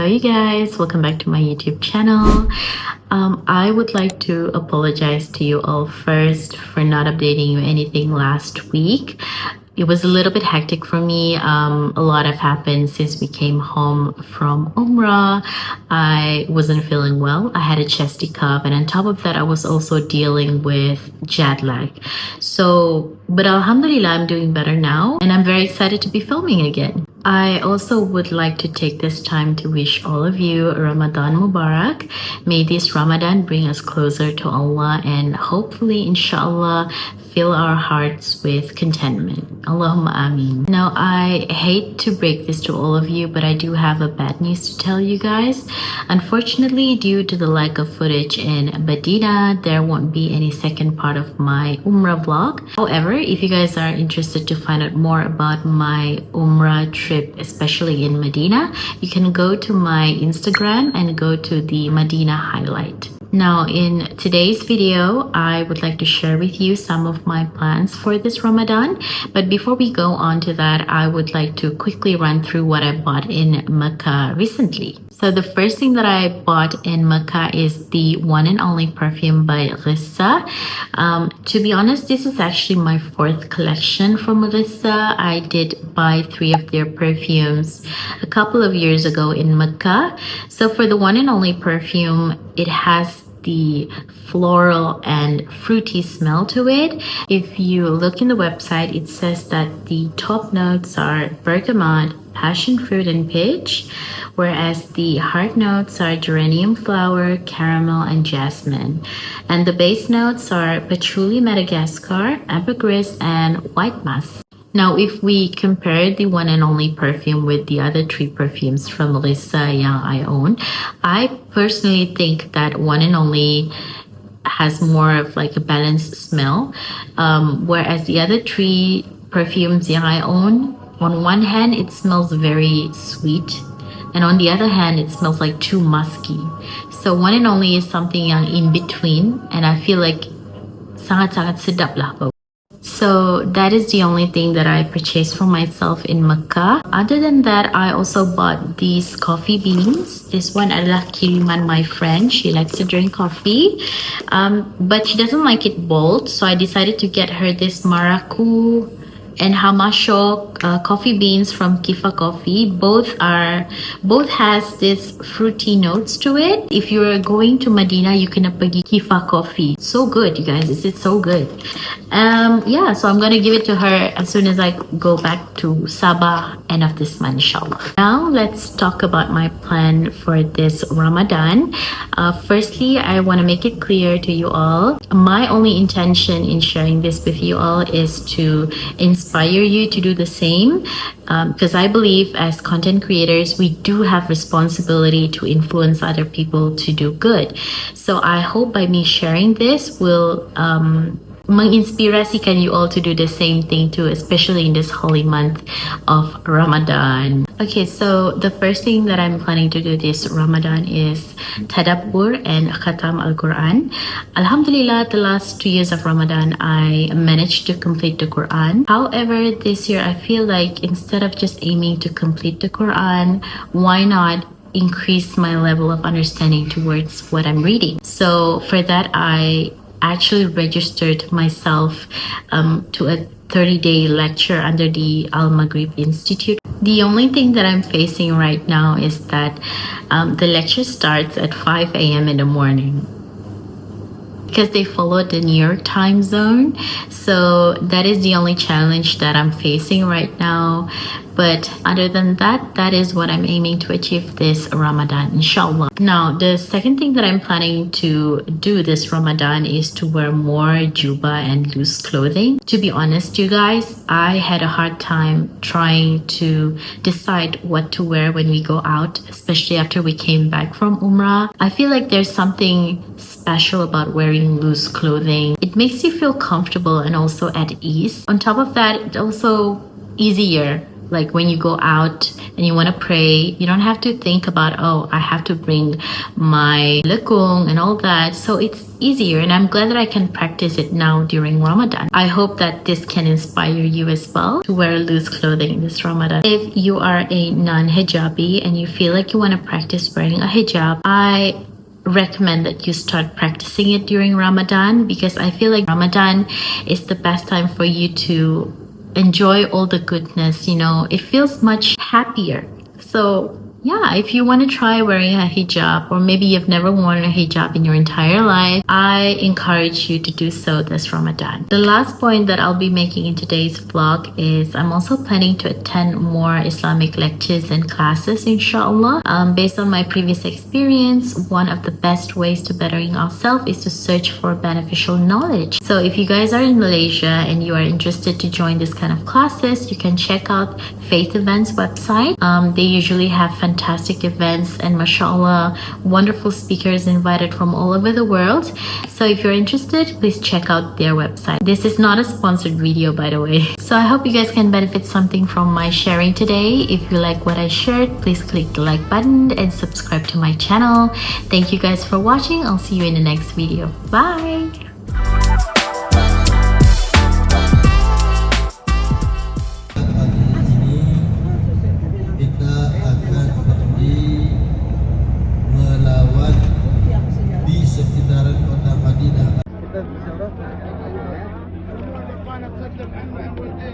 Hello you guys, welcome back to my YouTube channel. I would like to apologize to you all first for not updating you anything last week. It was a little bit hectic for me. A lot have happened since we came home from Umrah. I wasn't feeling well. I had a chesty cough, and on top of that, I was also dealing with jet lag. But Alhamdulillah, I'm doing better now, and I'm very excited to be filming again. I also would like to take this time to wish all of you Ramadan Mubarak. May this Ramadan bring us closer to Allah and hopefully, inshallah, fill our hearts with contentment. Allahumma ameen. Now, I hate to break this to all of you, but I do have a bad news to tell you guys. Unfortunately, due to the lack of footage in Medina, there won't be any second part of my Umrah vlog. However, if you guys are interested to find out more about my Umrah trip, especially in Medina, you can go to my Instagram and go to the Medina highlight. Now, in today's video, I would like to share with you some of my plans for this Ramadan. But before we go on to that, I would like to quickly run through what I bought in Mecca recently. So the first thing that I bought in Mecca is the one and only perfume by Gissah. To be honest, this is actually my fourth collection from Gissah. I did buy 3 of their perfumes a couple of years ago in Mecca. So for the one and only perfume, it has the floral and fruity smell to it. If you look in the website, it says that the top notes are bergamot, passion fruit, and peach, whereas the heart notes are geranium flower, caramel, and jasmine. And the base notes are patchouli, Madagascar, ambergris, and white musk. Now, if we compare the one and only perfume with the other 3 perfumes from Gissah I own, I personally think that one and only has more of like a balanced smell, whereas the other 3 perfumes I own, on one hand, it smells very sweet, and on the other hand, it smells like too musky. So one and only is something in between, and I feel like sangat-sangat sedap lah. So that is the only thing that I purchased for myself in Mecca. Other than that, I also bought these coffee beans. This one adalah kiriman my friend. She likes to drink coffee, but she doesn't like it bold. So I decided to get her this Maracu and Hamasho coffee beans from Kifa Coffee. Both has this fruity notes to it. If you're going to Medina, you can pergi Kifa Coffee. So good, you guys. It's so good. Yeah, so I'm gonna give it to her as soon as I go back to Sabah end of this month, inshallah. Now let's talk about my plan for this Ramadan. Firstly, I want to make it clear to you all, my only intention in sharing this with you all is to inspire you to do the same, because I believe as content creators, we do have responsibility to influence other people to do good. So I hope by me sharing this will menginspirasikan you all to do the same thing too, especially in this holy month of Ramadan. Okay, so the first thing that I'm planning to do this Ramadan is tadabbur and khatam al-Quran. Alhamdulillah, the last 2 years of Ramadan, I managed to complete the Quran. However, this year I feel like instead of just aiming to complete the Quran, why not increase my level of understanding towards what I'm reading? So for that, I actually registered myself to a 30-day lecture under the Al-Maghrib Institute. The only thing that I'm facing right now is that the lecture starts at 5 a.m. in the morning, because they follow the New York time zone. So that is the only challenge that I'm facing right now. But other than that, that is what I'm aiming to achieve this Ramadan, inshallah. Now, the second thing that I'm planning to do this Ramadan is to wear more juba and loose clothing. To be honest, you guys, I had a hard time trying to decide what to wear when we go out, especially after we came back from Umrah. I feel like there's something special about wearing loose clothing. It makes you feel comfortable and also at ease. On top of that, it's also easier like when you go out and you want to pray, you don't have to think about, oh, I have to bring my lekung and all that. So it's easier, and I'm glad that I can practice it now during Ramadan. I hope that this can inspire you as well to wear loose clothing this Ramadan. If you are a non-hijabi and you feel like you want to practice wearing a hijab, I recommend that you start practicing it during Ramadan, because I feel like Ramadan is the best time for you to enjoy all the goodness. You know, it feels much happier. So yeah, if you want to try wearing a hijab, or maybe you've never worn a hijab in your entire life, I encourage you to do so this Ramadan. The last point that I'll be making in today's vlog is I'm also planning to attend more Islamic lectures and classes, inshallah. Based on my previous experience, one of the best ways to bettering ourselves is to search for beneficial knowledge. So if you guys are in Malaysia and you are interested to join this kind of classes, you can check out Faith Events website. They usually have fantastic events and mashallah, wonderful speakers invited from all over the world. So if you're interested, please check out their website. This is not a sponsored video, by the way. So I hope you guys can benefit something from my sharing today. If you like what I shared, please click the like button and subscribe to my channel. Thank you guys for watching. I'll see you in the next video. Bye. Sekitaran kota Madinah. Kita